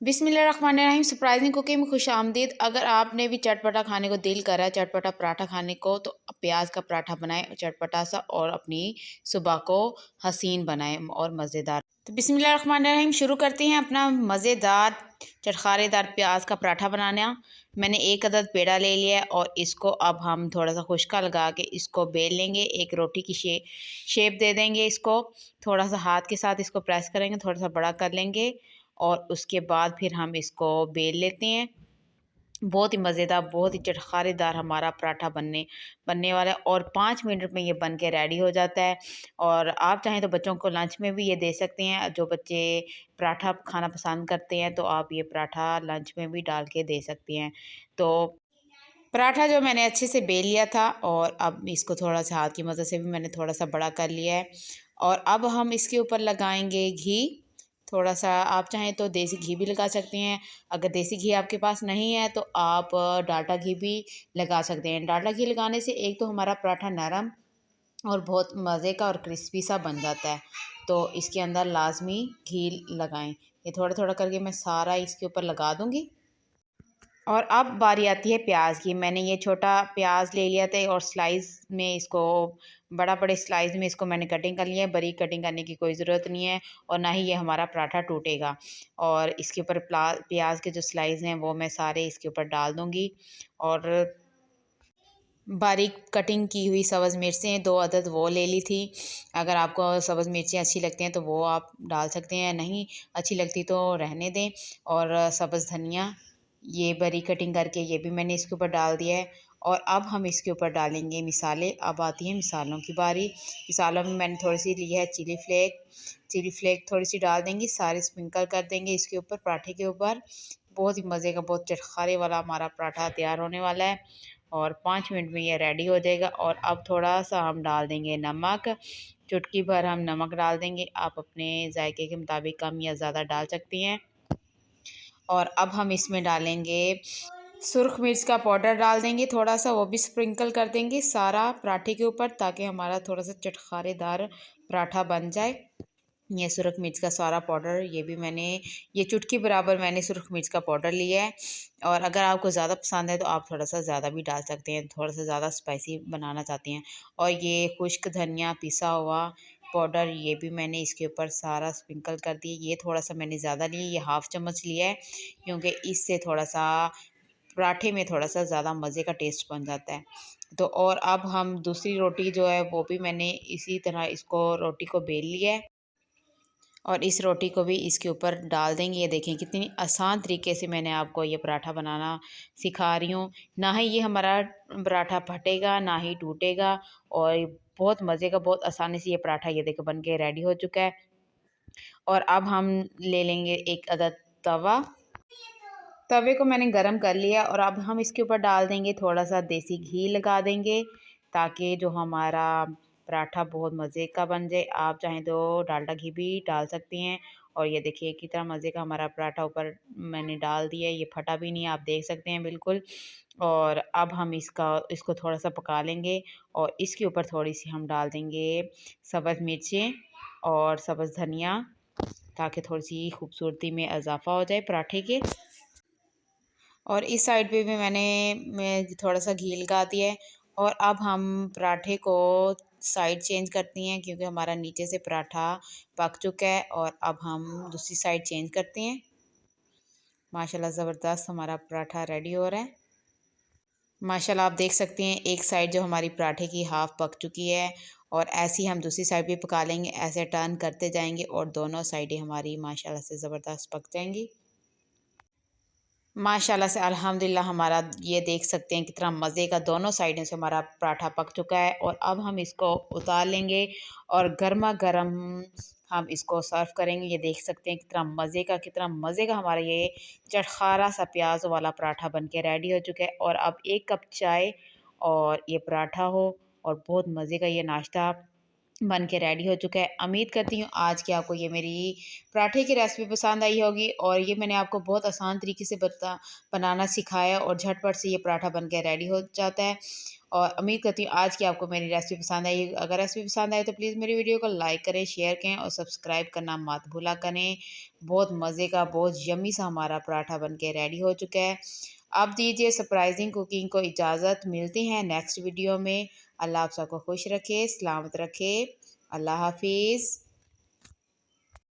बिस्मिल्लाहिर्रहमानिर्रहीम। Surprising cooking में खुशामदीद। अगर आपने भी चटपटा खाने को दिल करा है, चटपटा पराठा खाने को, तो प्याज का पराठा बनाएं चटपटा सा और अपनी सुबह को हसीन बनाएं और मज़ेदार। तो बिस्मिल्लाहिर्रहमानिर्रहीम शुरू करते हैं अपना मज़ेदार चटखारेदार प्याज का पराठा बनाना। मैंने एक अदद पेड़ा ले लिया है और इसको अब हम थोड़ा सा खुश्का लगा के इसको बेल लेंगे। एक रोटी की शेप दे देंगे इसको। थोड़ा सा हाथ के साथ इसको प्रेस करेंगे, थोड़ा सा बड़ा कर लेंगे और उसके बाद फिर हम इसको बेल लेते हैं। बहुत ही मज़ेदार, बहुत ही चटखारेदार हमारा पराठा बनने वाला है और 5 मिनट में ये बन के रेडी हो जाता है। और आप चाहें तो बच्चों को लंच में भी ये दे सकते हैं। जो बच्चे पराठा खाना पसंद करते हैं तो आप ये पराठा लंच में भी डाल के दे सकती हैं। तो पराठा जो मैंने अच्छे से बेल लिया था और अब इसको थोड़ा सा हाथ की मदद से भी मैंने थोड़ा सा बड़ा कर लिया है। और अब हम इसके ऊपर लगाएंगे घी। थोड़ा सा आप चाहें तो देसी घी भी लगा सकते हैं। अगर देसी घी आपके पास नहीं है तो आप डालडा घी भी लगा सकते हैं। डालडा घी लगाने से एक तो हमारा पराठा नरम और बहुत मज़े का और क्रिस्पी सा बन जाता है। तो इसके अंदर लाजमी घी लगाएं। ये थोड़ा थोड़ा करके मैं सारा इसके ऊपर लगा दूँगी। और अब बारी आती है प्याज की। मैंने ये छोटा प्याज ले लिया था और स्लाइस में इसको बड़े स्लाइस में इसको मैंने कटिंग कर लिया है। बारीक कटिंग करने की कोई ज़रूरत नहीं है और ना ही ये हमारा पराठा टूटेगा। और इसके ऊपर प्याज के जो स्लाइस हैं वो मैं सारे इसके ऊपर डाल दूँगी। और बारीक कटिंग की हुई सब्ज़ मिर्चें 2 अदद वो ले ली थी। अगर आपको सब्ज़ मिर्चें अच्छी लगती हैं तो वो आप डाल सकते हैं, नहीं अच्छी लगती तो रहने दें। और सब्ज़ धनिया ये बारीक कटिंग करके ये भी मैंने इसके ऊपर डाल दिया है। और अब हम इसके ऊपर डालेंगे मिसाले। अब आती है मिसालों की बारी। मिसालों में मैंने थोड़ी सी ली है चिली फ्लेक थोड़ी सी डाल देंगे, सारे स्प्रिंकल कर देंगे इसके ऊपर पराठे के ऊपर। बहुत ही मज़े का, बहुत चटखारे वाला हमारा पराठा तैयार होने वाला है और 5 मिनट में ये रेडी हो जाएगा। और अब थोड़ा सा हम डाल देंगे नमक, चुटकी भर हम नमक डाल देंगे। आप अपने जायके के मुताबिक कम या ज़्यादा डाल सकती हैं। और अब हम इसमें डालेंगे सुर्ख मिर्च का पाउडर डाल देंगे थोड़ा सा, वो भी स्प्रिंकल कर देंगे सारा पराठे के ऊपर ताकि हमारा थोड़ा सा चटखारेदार पराठा बन जाए। ये सुरख मिर्च का सारा पाउडर ये भी मैंने ये चुटकी बराबर मैंने सुरख मिर्च का पाउडर लिया है। और अगर आपको ज़्यादा पसंद है तो आप थोड़ा सा ज़्यादा भी डाल सकते हैं, थोड़ा सा ज़्यादा स्पाइसी बनाना चाहते हैं। और ये खुश्क धनिया पिसा हुआ पाउडर ये भी मैंने इसके ऊपर सारा स्प्रिंकल कर दिया। ये थोड़ा सा मैंने ज़्यादा लिया, ये हाफ़ चम्मच लिया है क्योंकि इससे थोड़ा सा पराठे में थोड़ा सा ज़्यादा मज़े का टेस्ट बन जाता है। तो और अब हम दूसरी रोटी जो है वो भी मैंने इसी तरह इसको रोटी को बेल लिया है और इस रोटी को भी इसके ऊपर डाल देंगे। ये देखें कितनी आसान तरीके से मैंने आपको ये पराठा बनाना सिखा रही हूँ। ना ही ये हमारा पराठा फटेगा ना ही टूटेगा और बहुत मज़े का, बहुत आसानी से ये पराठा ये देखो बन के रेडी हो चुका है। और अब हम ले लेंगे एक अदद तवा। तवे को मैंने गरम कर लिया और अब हम इसके ऊपर डाल देंगे थोड़ा सा देसी घी लगा देंगे ताकि जो हमारा पराठा बहुत मज़े का बन जाए। आप चाहें तो डालडा घी भी डाल सकती हैं। और ये देखिए कितना मज़े का हमारा पराठा ऊपर मैंने डाल दिया है, ये फटा भी नहीं, आप देख सकते हैं बिल्कुल। और अब हम इसको थोड़ा सा पका लेंगे और इसके ऊपर थोड़ी सी हम डाल देंगे सब्ज़ मिर्चें और सब्ज़ धनिया ताकि थोड़ी सी खूबसूरती में इजाफ़ा हो जाए पराठे के। और इस साइड पे भी मैं थोड़ा सा घी लगा दिया है। और अब हम पराठे को साइड चेंज करती हैं क्योंकि हमारा नीचे से पराठा पक चुका है। और अब हम दूसरी साइड चेंज करते हैं। माशाल्लाह ज़बरदस्त हमारा पराठा रेडी हो रहा है। माशाल्लाह आप देख सकते हैं एक साइड जो हमारी पराठे की हाफ़ पक चुकी है और ऐसे ही हम दूसरी साइड भी पका लेंगे। ऐसे टर्न करते जाएंगे और दोनों साइडें हमारी माशाल्लाह से ज़बरदस्त पक जाएंगी। माशाल्लाह से अल्हम्दुलिल्लाह हमारा ये देख सकते हैं कितना मज़े का दोनों साइडों से हमारा पराठा पक चुका है। और अब हम इसको उतार लेंगे और गर्मा गर्म हम इसको सर्व करेंगे। ये देख सकते हैं कितना मज़े का हमारा ये चटखारा सा प्याज वाला पराठा बन के रेडी हो चुका है। और अब 1 कप चाय और ये पराठा हो और बहुत मज़े का ये नाश्ता बन के रेडी हो चुका है। उम्मीद करती हूँ आज की आपको ये मेरी पराठे की रेसिपी पसंद आई होगी, और ये मैंने आपको बहुत आसान तरीके से बनाना सिखाया और झटपट से ये पराठा बन के रेडी हो जाता है। और उम्मीद करती हूँ आज की आपको मेरी रेसिपी पसंद आई। अगर रेसिपी पसंद आए तो प्लीज़ मेरी वीडियो को लाइक करें, शेयर करें और सब्सक्राइब करना मत भूला करें। बहुत मज़े का, बहुत यम्मी सा हमारा पराठा बन के रेडी हो चुका है। अब दीजिए सरप्राइजिंग कुकिंग को इजाज़त। मिलते हैं नेक्स्ट वीडियो में। अल्लाह आप सबको खुश रखे, सलामत रखे। अल्लाह हाफिज़।